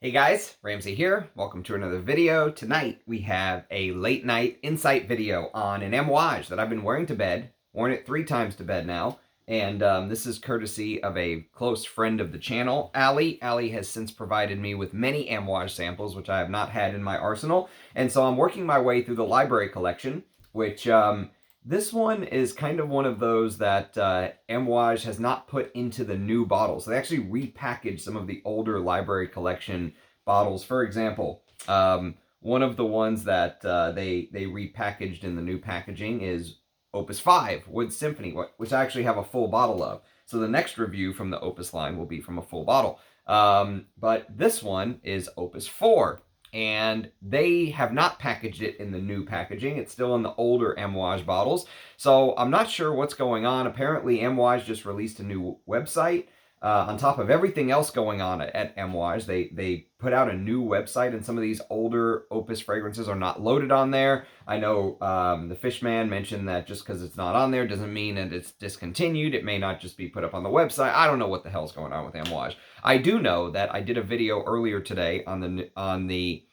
Hey guys, Ramsey here. Welcome to another video. Tonight we have a late night insight video on an Amouage that I've been wearing to bed. Worn it 3 times to bed now. And this is courtesy of a close friend of the channel, Allie. Allie has since provided me with many Amouage samples, which I have not had in my arsenal. And so I'm working my way through the library collection, which this one is kind of one of those that Amouage has not put into the new bottles. They actually repackaged some of the older library collection bottles. For example, one of the ones that they repackaged in the new packaging is Opus V, Wood Symphony, which I actually have a full bottle of. So the next review from the Opus line will be from a full bottle. But this one is Opus IV. And they have not packaged it in the new packaging. It's still in the older Amouage bottles. So I'm not sure what's going on. Apparently Amouage just released a new website. On top of everything else going on at Amouage, they put out a new website, and some of these older Opus fragrances are not loaded on there. I know the Fishman mentioned that just because it's not on there doesn't mean that it's discontinued. It may not just be put up on the website. I don't know what the hell's going on with Amouage. I do know that I did a video earlier today on the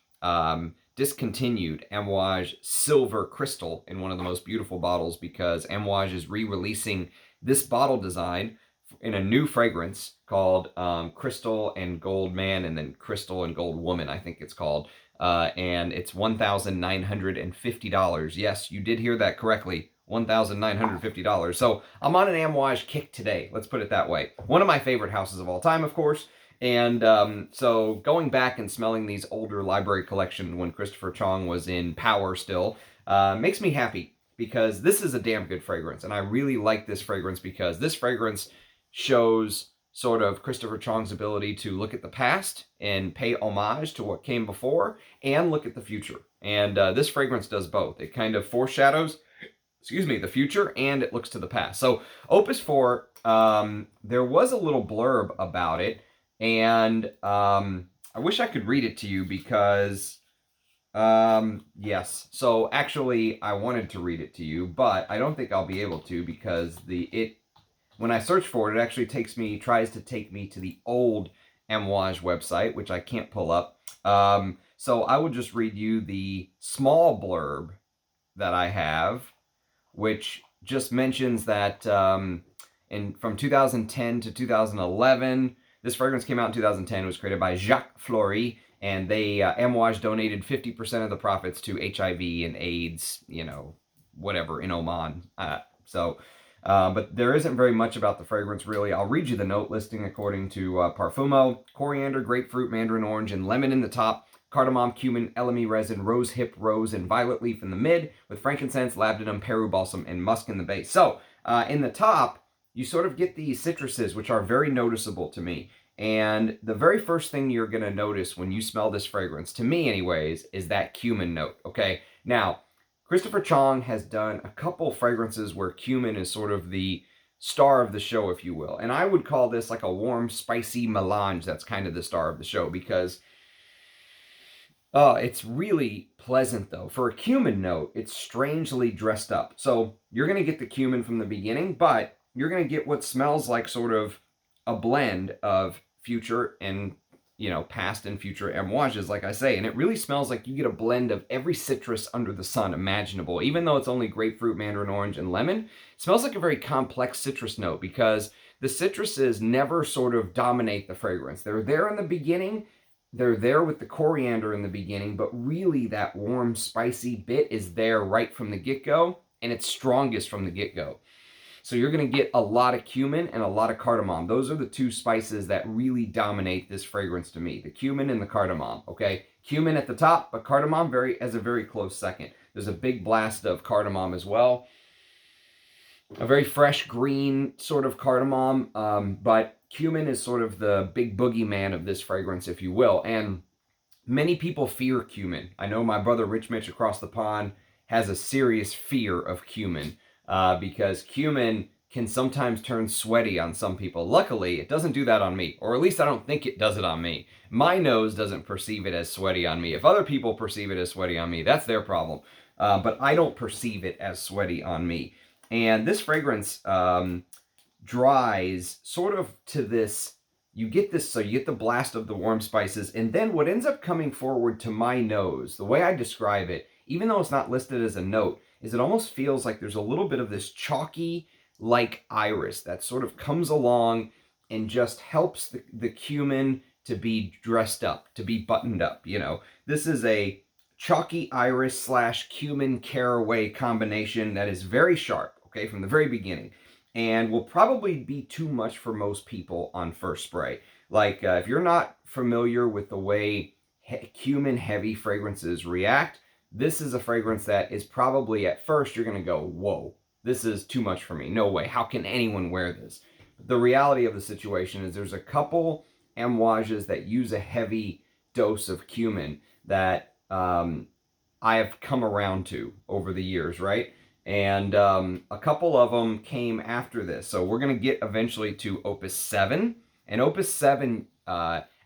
discontinued Amouage Silver Cristal in one of the most beautiful bottles, because Amouage is re-releasing this bottle design in a new fragrance called Cristal and Gold Man, and then Cristal and Gold Woman, I think it's called. And it's $1,950. Yes, you did hear that correctly. $1,950. So I'm on an Amouage kick today. Let's put it that way. One of my favorite houses of all time, of course. And so going back and smelling these older library collection when Christopher Chong was in power still makes me happy, because this is a damn good fragrance. And I really like this fragrance because this fragrance shows sort of Christopher Chong's ability to look at the past and pay homage to what came before, and look at the future. And this fragrance does both. It kind of foreshadows, the future, and it looks to the past. So Opus 4, there was a little blurb about it, and I wish I could read it to you because, yes. So actually, I wanted to read it to you, but I don't think I'll be able to, because when I search for it, it actually tries to take me to the old Amouage website, which I can't pull up. So I will just read you the small blurb that I have, which just mentions that from 2010 to 2011, this fragrance came out in 2010. It was created by Jacques Fleury, and Amouage donated 50% of the profits to HIV and AIDS, whatever, in Oman. But there isn't very much about the fragrance, really. I'll read you the note listing according to Parfumo. Coriander, grapefruit, mandarin orange, and lemon in the top. Cardamom, cumin, elemi resin, rose hip, rose, and violet leaf in the mid, with frankincense, labdanum, Peru balsam, and musk in the base. So, in the top, you sort of get these citruses, which are very noticeable to me. And the very first thing you're going to notice when you smell this fragrance, to me anyways, is that cumin note, okay? Now, Christopher Chong has done a couple fragrances where cumin is sort of the star of the show, if you will. And I would call this like a warm, spicy melange that's kind of the star of the show, because it's really pleasant, though. For a cumin note, it's strangely dressed up. So you're going to get the cumin from the beginning, but you're going to get what smells like sort of a blend of future and past and future Amouages, like I say. And it really smells like you get a blend of every citrus under the sun imaginable. Even though it's only grapefruit, mandarin orange, and lemon, it smells like a very complex citrus note, because the citruses never sort of dominate the fragrance. They're there in the beginning. They're there with the coriander in the beginning, but really that warm, spicy bit is there right from the get-go, and it's strongest from the get-go. So you're going to get a lot of cumin and a lot of cardamom. Those are the 2 spices that really dominate this fragrance to me, the cumin and the cardamom, okay? Cumin at the top, but cardamom as a very close second. There's a big blast of cardamom as well. A very fresh green sort of cardamom, but cumin is sort of the big boogeyman of this fragrance, if you will. And many people fear cumin. I know my brother Rich Mitch across the pond has a serious fear of cumin. Because cumin can sometimes turn sweaty on some people. Luckily, it doesn't do that on me, or at least I don't think it does it on me. My nose doesn't perceive it as sweaty on me. If other people perceive it as sweaty on me, that's their problem. But I don't perceive it as sweaty on me. And this fragrance dries sort of to this you get this, so you get the blast of the warm spices, and then what ends up coming forward to my nose, the way I describe it, even though it's not listed as a note, is it almost feels like there's a little bit of this chalky like iris that sort of comes along and just helps the cumin to be dressed up, to be buttoned up. You know, this is a chalky iris slash cumin caraway combination that is very sharp, okay, from the very beginning, and will probably be too much for most people on first spray. Like, if you're not familiar with the way cumin heavy fragrances react, this is a fragrance that is probably, at first, you're going to go, whoa, this is too much for me. No way. How can anyone wear this? The reality of the situation is there's a couple Amouages that use a heavy dose of cumin that I have come around to over the years, right? And a couple of them came after this. So we're going to get eventually to Opus VII. And Opus VII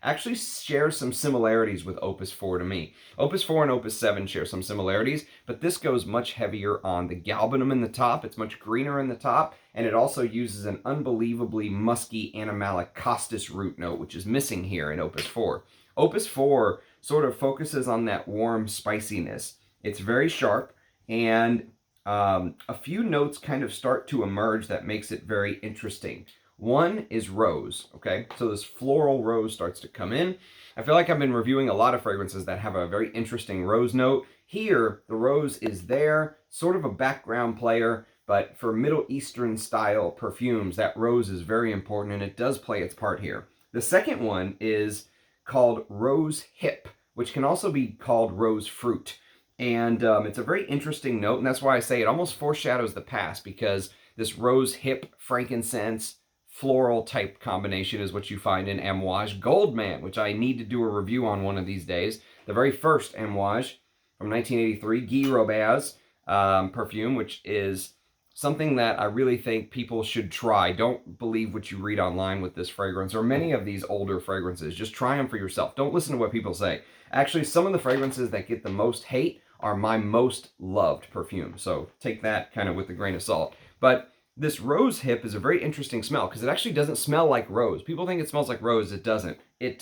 actually shares some similarities with Opus 4 to me. Opus 4 and Opus 7 share some similarities, but this goes much heavier on the galbanum in the top. It's much greener in the top, and it also uses an unbelievably musky animalic costus root note, which is missing here in Opus 4. Opus 4 sort of focuses on that warm spiciness. It's very sharp, and a few notes kind of start to emerge that makes it very interesting. One is rose, okay? So this floral rose starts to come in. I feel like I've been reviewing a lot of fragrances that have a very interesting rose note. Here, the rose is there, sort of a background player, but for Middle Eastern style perfumes, that rose is very important, and it does play its part here. The second one is called rose hip, which can also be called rose fruit. And it's a very interesting note, and that's why I say it almost foreshadows the past, because this rose hip frankincense floral type combination is what you find in Amouage Gold Man, which I need to do a review on one of these days. The very first Amouage from 1983, Guy Robert's perfume, which is something that I really think people should try. Don't believe what you read online with this fragrance or many of these older fragrances. Just try them for yourself. Don't listen to what people say. Actually, some of the fragrances that get the most hate are my most loved perfume. So take that kind of with a grain of salt. But this rose hip is a very interesting smell because it actually doesn't smell like rose. People think it smells like rose. It doesn't. It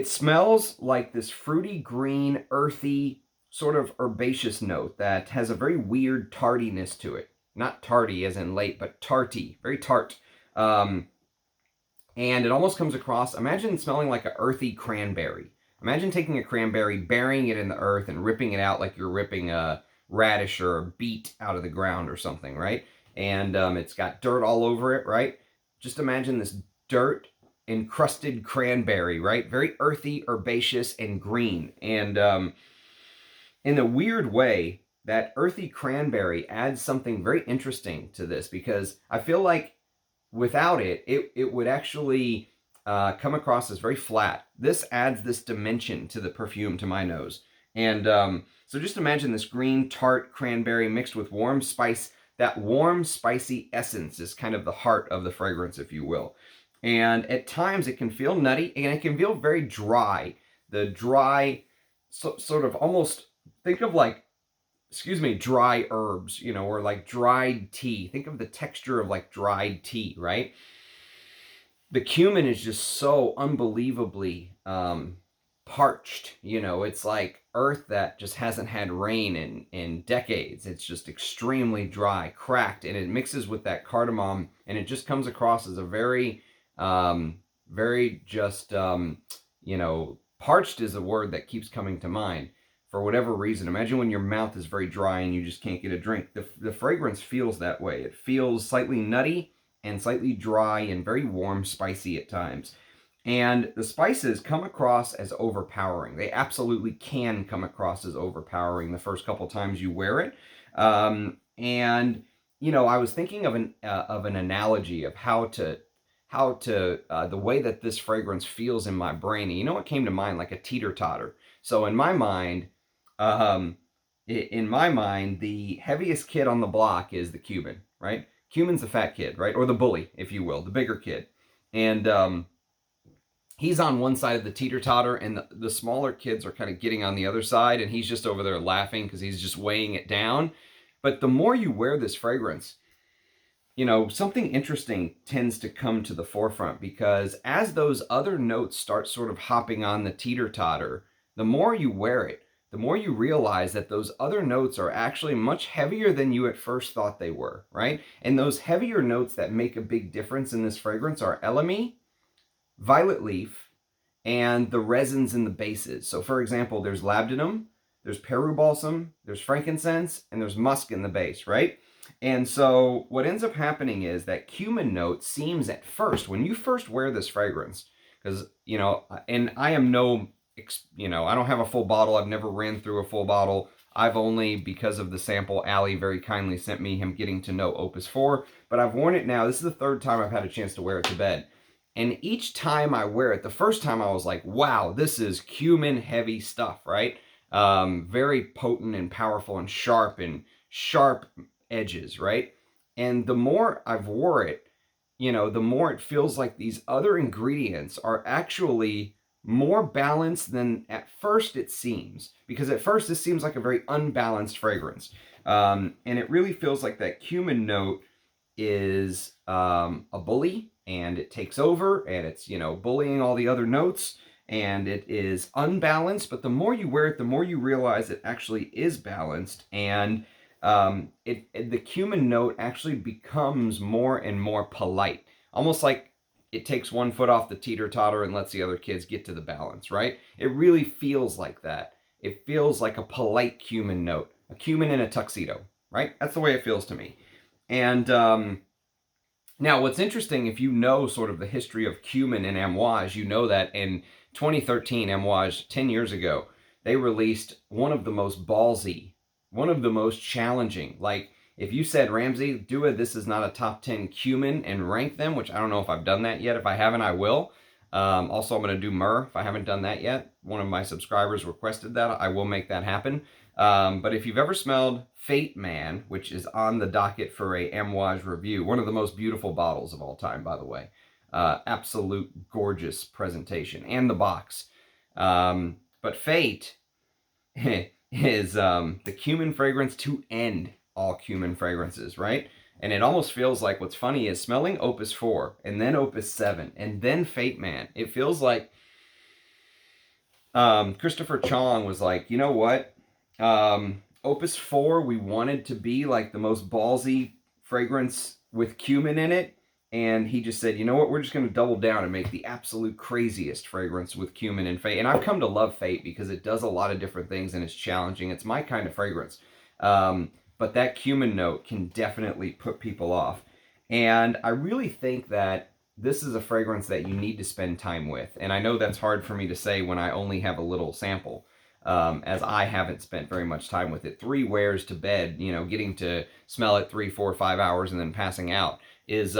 smells like this fruity green, earthy, sort of herbaceous note that has a very weird tartiness to it. Not tarty as in late, but tarty. Very tart. And it almost comes across, imagine smelling like an earthy cranberry. Imagine taking a cranberry, burying it in the earth, and ripping it out like you're ripping a radish or a beet out of the ground or something, right? And it's got dirt all over it, right? Just imagine this dirt encrusted cranberry, right? Very earthy, herbaceous, and green. And in a weird way, that earthy cranberry adds something very interesting to this, because I feel like without it, it would actually come across as very flat. This adds this dimension to the perfume to my nose. And so just imagine this green, tart cranberry mixed with warm spice. That warm, spicy essence is kind of the heart of the fragrance, if you will. And at times it can feel nutty, and it can feel very dry. The dry, sort of almost, think of like, dry herbs, you know, or like dried tea. Think of the texture of like dried tea, right? The cumin is just so unbelievably parched, you know. It's like earth that just hasn't had rain in decades. It's just extremely dry, cracked, and it mixes with that cardamom, and it just comes across as a very, very just, you know, parched is a word that keeps coming to mind for whatever reason. Imagine when your mouth is very dry and you just can't get a drink. The fragrance feels that way. It feels slightly nutty and slightly dry and very warm, spicy at times. And the spices come across as overpowering. They absolutely can come across as overpowering the first couple times you wear it. And, you know, I was thinking of an analogy of how to the way that this fragrance feels in my brain. And you know what came to mind? Like a teeter-totter. So in my mind, the heaviest kid on the block is the Cuban, right? Cuban's the fat kid, right? Or the bully, if you will, the bigger kid. And he's on one side of the teeter-totter, and the smaller kids are kind of getting on the other side, and he's just over there laughing because he's just weighing it down. But the more you wear this fragrance, you know, something interesting tends to come to the forefront, because as those other notes start sort of hopping on the teeter-totter, the more you wear it, the more you realize that those other notes are actually much heavier than you at first thought they were, right? And those heavier notes that make a big difference in this fragrance are elemi, violet leaf, and the resins and the bases. So for example, there's labdanum, there's Peru balsam, there's frankincense, and there's musk in the base, right? And so what ends up happening is that cumin note seems at first, when you first wear this fragrance, because, you know, and I am no, you know, I don't have a full bottle. I've never ran through a full bottle. I've only, because of the sample Ali very kindly sent me, him getting to know Opus 4, but I've worn it now. This is the third time I've had a chance to wear it to bed. And each time I wear it, the first time I was like, wow, this is cumin heavy stuff, right? Very potent and powerful and sharp edges, right? And the more I've wore it, you know, the more it feels like these other ingredients are actually more balanced than at first it seems. Because at first this seems like a very unbalanced fragrance. And it really feels like that cumin note is a bully, and it takes over, and it's, you know, bullying all the other notes, and it is unbalanced. But the more you wear it, the more you realize it actually is balanced, and the cumin note actually becomes more and more polite, almost like it takes one foot off the teeter-totter and lets the other kids get to the balance, right? It really feels like that. It feels like a polite cumin note, a cumin in a tuxedo, right? That's the way it feels to me. And now what's interesting, if you know sort of the history of cumin and Amouage, you know that in 2013, Amouage, 10 years ago, they released one of the most ballsy, one of the most challenging, like, if you said, Ramsey, do it, this is not a top 10 cumin, and rank them, which I don't know if I've done that yet. If I haven't, I will. Also, I'm going to do myrrh if I haven't done that yet. One of my subscribers requested that. I will make that happen. But if you've ever smelled Fate Man, which is on the docket for a Amouage review, one of the most beautiful bottles of all time, by the way. Absolute gorgeous presentation. And the box. But Fate is the cumin fragrance to end all cumin fragrances, right? And it almost feels like, what's funny is smelling Opus 4 and then Opus 7 and then Fate Man. It feels like Christopher Chong was like, you know what? Opus 4, we wanted to be like the most ballsy fragrance with cumin in it. And he just said, you know what? We're just going to double down and make the absolute craziest fragrance with cumin and Fate. And I've come to love Fate because it does a lot of different things and it's challenging. It's my kind of fragrance. But that cumin note can definitely put people off. And I really think that this is a fragrance that you need to spend time with. And I know that's hard for me to say when I only have a little sample, as I haven't spent very much time with it. 3 wears to bed, you know, getting to smell it 3, 4, 5 hours and then passing out is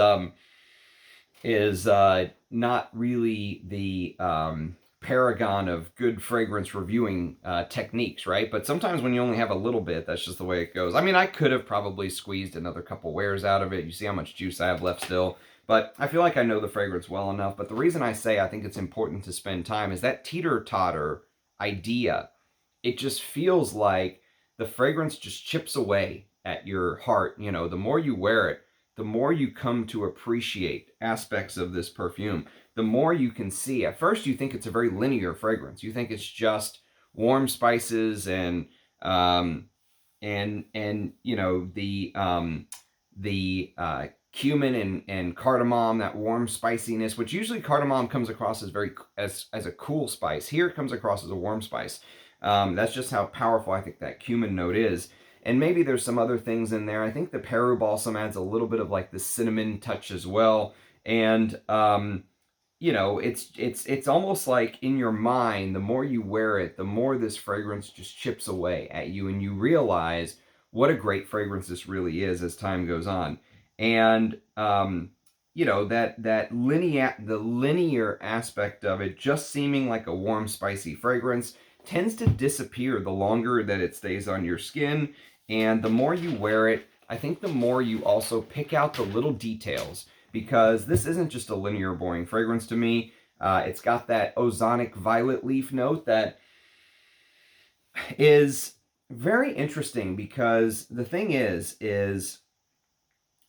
not really the paragon of good fragrance reviewing techniques, right? But sometimes when you only have a little bit, that's just the way it goes. I mean, I could have probably squeezed another couple wears out of it. You see how much juice I have left still. But I feel like I know the fragrance well enough. But the reason I say I think it's important to spend time is that teeter-totter idea. It just feels like the fragrance just chips away at your heart. You know, the more you wear it, the more you come to appreciate aspects of this perfume. The more you can see. At first, you think it's a very linear fragrance. You think it's just warm spices and you know, the cumin and cardamom, that warm spiciness, which usually cardamom comes across as as a cool spice. Here it comes across as a warm spice. That's just how powerful I think that cumin note is. And maybe there's some other things in there. I think the Peru balsam adds a little bit of like the cinnamon touch as well. And you know, it's almost like in your mind, the more you wear it, the more this fragrance just chips away at you, and you realize what a great fragrance this really is as time goes on. And you know, the linear aspect of it, just seeming like a warm, spicy fragrance, tends to disappear the longer that it stays on your skin. And the more you wear it, I think the more you also pick out the little details, because this isn't just a linear, boring fragrance to me. It's got that ozonic violet leaf note that is very interesting, because the thing is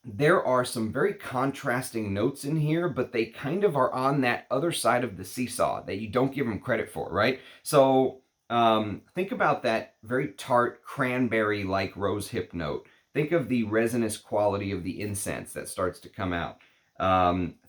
there are some very contrasting notes in here, but they kind of are on that other side of the seesaw that you don't give them credit for, right? So think about that very tart cranberry-like rosehip note. Think of the resinous quality of the incense that starts to come out.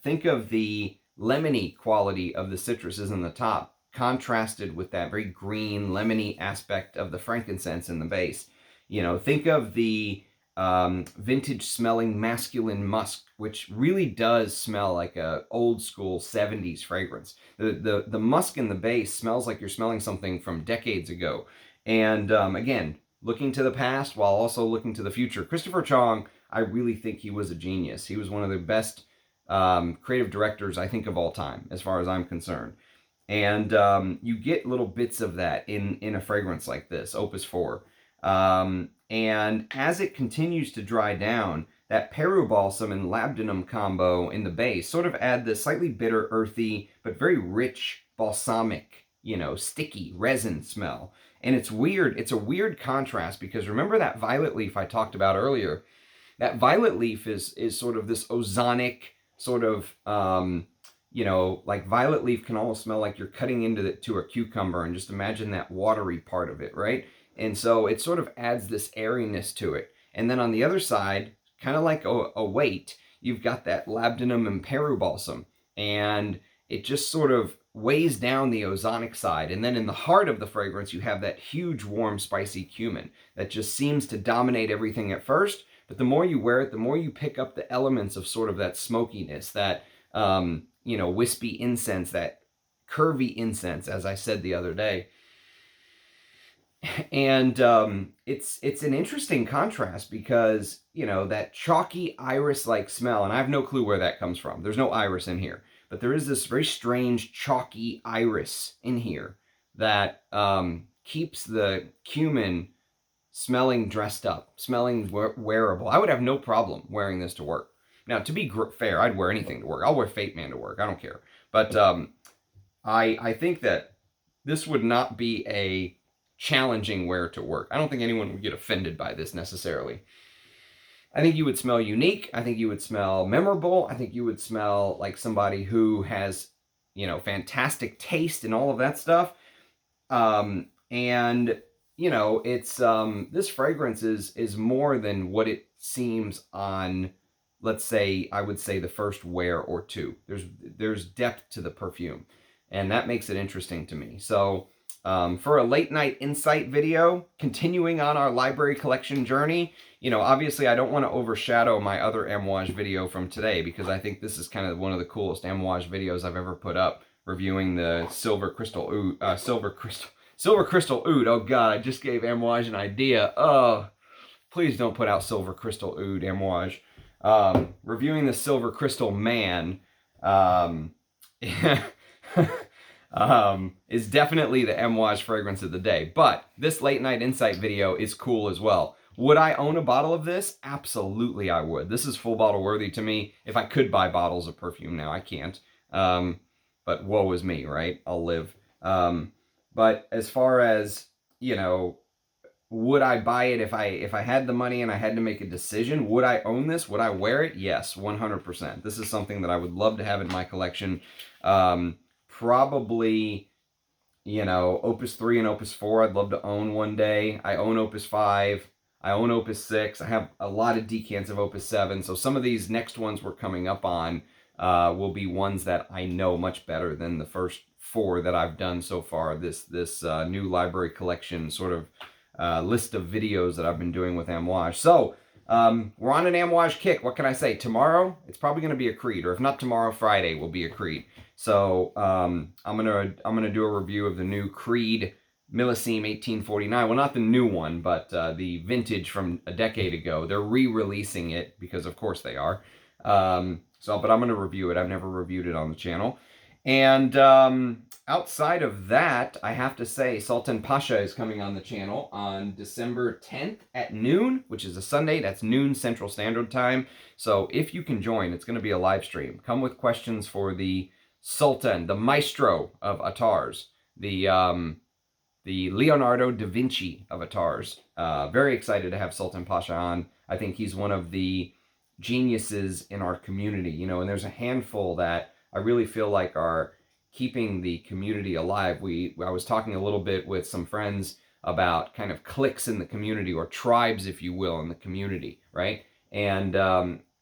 Think of the lemony quality of the citruses in the top, contrasted with that very green, lemony aspect of the frankincense in the base. You know, think of the vintage smelling masculine musk, which really does smell like a old school 70s fragrance. The musk in the base smells like you're smelling something from decades ago. And again, looking to the past while also looking to the future. Christopher Chong, I really think he was a genius. He was one of the best creative directors, I think, of all time, as far as I'm concerned. And you get little bits of that in a fragrance like this, Opus 4. And as it continues to dry down, that Peru balsam and labdanum combo in the base sort of add this slightly bitter, earthy, but very rich, balsamic, you know, sticky resin smell. And it's weird. It's a weird contrast because remember that violet leaf I talked about earlier? That violet leaf is sort of this ozonic sort of, you know, like violet leaf can almost smell like you're cutting into to a cucumber, and just imagine that watery part of it, right? And so it sort of adds this airiness to it. And then on the other side, kind of like a weight, you've got that labdanum and Peru balsam. And it just sort of weighs down the ozonic side. And then in the heart of the fragrance, you have that huge, warm, spicy cumin that just seems to dominate everything at first. But the more you wear it, the more you pick up the elements of sort of that smokiness, that, you know, wispy incense, that curvy incense, as I said the other day. And it's an interesting contrast because, you know, that chalky iris-like smell, and I have no clue where that comes from. There's no iris in here, but there is this very strange chalky iris in here that keeps the cumin smelling dressed up, smelling wearable. I would have no problem wearing this to work. Now, to be fair, I'd wear anything to work. I'll wear Fate Man to work. I don't care. But I think that this would not be a challenging wear to work. I don't think anyone would get offended by this necessarily. I think you would smell unique. I think you would smell memorable. I think you would smell like somebody who has, you know, fantastic taste and all of that stuff. And you know, it's this fragrance is more than what it seems on, let's say, I would say the first wear or two. There's depth to the perfume, and that makes it interesting to me. So for a late night insight video, continuing on our library collection journey, you know, obviously I don't want to overshadow my other Amouage video from today, because I think this is kind of one of the coolest Amouage videos I've ever put up, reviewing the Silver Crystal Oud. Silver Crystal Oud. Oh God, I just gave Amouage an idea. Oh, please don't put out Silver Crystal Oud, Amouage. Reviewing the Silver Crystal Man. Is definitely the Amouage fragrance of the day. But this late night insight video is cool as well. Would I own a bottle of this? Absolutely I would. This is full bottle worthy to me. If I could buy bottles of perfume now, I can't. But woe is me, right? I'll live. But as far as, you know, would I buy it if I had the money and I had to make a decision? Would I own this? Would I wear it? Yes, 100%. This is something that I would love to have in my collection. Probably, you know, Opus 3 and Opus 4 I'd love to own one day. I own Opus 5. I own Opus 6. I have a lot of decants of Opus 7. So some of these next ones we're coming up on will be ones that I know much better than the first 4 that I've done so far. This new library collection sort of list of videos that I've been doing with Amouage. So we're on an Amouage kick. What can I say? Tomorrow, it's probably going to be a Creed, or if not tomorrow, Friday will be a Creed. So I'm gonna do a review of the new Creed Millesime 1849. Well, not the new one, but the vintage from a decade ago. They're re-releasing it because, of course, they are. But I'm gonna review it. I've never reviewed it on the channel. And outside of that, I have to say Sultan Pasha is coming on the channel on December 10th at noon, which is a Sunday. That's noon Central Standard Time. So if you can join, it's going to be a live stream. Come with questions for the Sultan, the maestro of Atars, the Leonardo da Vinci of Atars. Very excited to have Sultan Pasha on. I think he's one of the geniuses in our community, you know, and there's a handful that I really feel like are keeping the community alive. I was talking a little bit with some friends about kind of cliques in the community, or tribes, if you will, in the community, right? And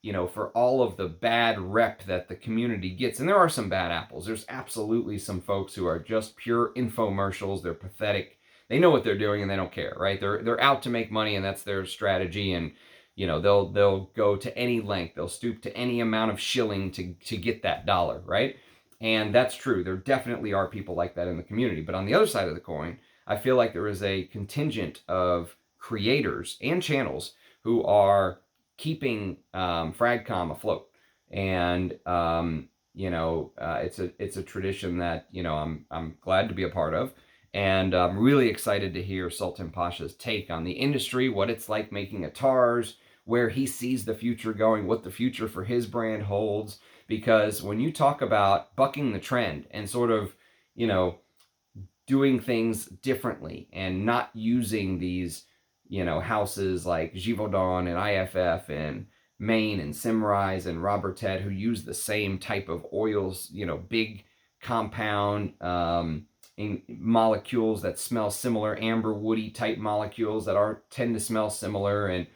you know, for all of the bad rep that the community gets, and there are some bad apples. There's absolutely some folks who are just pure infomercials. They're pathetic. They know what they're doing and they don't care, right? They're out to make money, and that's their strategy. And you know, they'll go to any length. They'll stoop to any amount of shilling to get that dollar, right? And that's true. There definitely are people like that in the community. But on the other side of the coin, I feel like there is a contingent of creators and channels who are keeping Fragcom afloat. And you know, it's a tradition that, you know, I'm glad to be a part of. And I'm really excited to hear Sultan Pasha's take on the industry, what it's like making atars, where he sees the future going, what the future for his brand holds. Because when you talk about bucking the trend and sort of, you know, doing things differently and not using these, you know, houses like Givaudan and IFF and Maine and Simrise and Robertet, who use the same type of oils, you know, big compound in molecules that smell similar, amber woody type molecules that tend to smell similar. And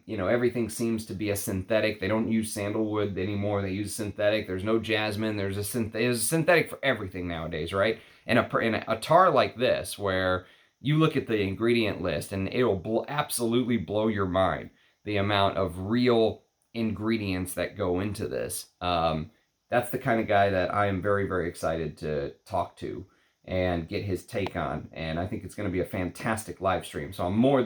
you know, everything seems to be a synthetic. They don't use sandalwood anymore. They use synthetic. There's no jasmine. There's a synthetic for everything nowadays, right? And a tar like this, where you look at the ingredient list and it'll absolutely blow your mind, the amount of real ingredients that go into this. That's the kind of guy that I am very, very excited to talk to and get his take on. And I think it's going to be a fantastic live stream. So I'm over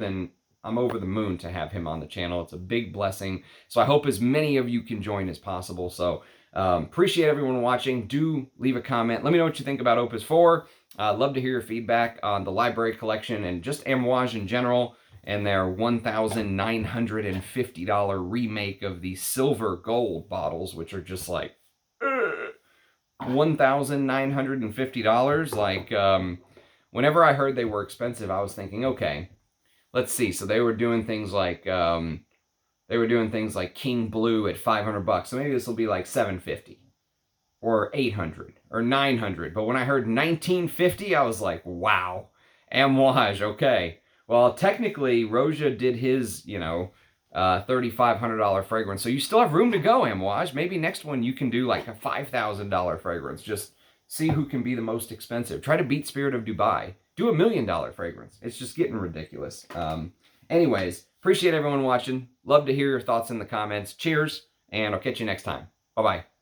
the moon to have him on the channel. It's a big blessing. So I hope as many of you can join as possible. So appreciate everyone watching. Do leave a comment. Let me know what you think about Opus 4. Love to hear your feedback on the library collection and just Amouage in general, and their $1,950 remake of the silver gold bottles, which are just like $1,950. Like, whenever I heard they were expensive, I was thinking, okay, let's see. So they were doing things like King Blue at $500. So maybe this will be like $750 or $800 or $900. But when I heard $1,950, I was like, wow, Amouage, okay. Well, technically, Roja did his, you know, $3,500 fragrance. So you still have room to go, Amouage. Maybe next one you can do like a $5,000 fragrance. Just see who can be the most expensive. Try to beat Spirit of Dubai. Do $1 million fragrance. It's just getting ridiculous. Anyways, appreciate everyone watching. Love to hear your thoughts in the comments. Cheers, and I'll catch you next time. Bye-bye.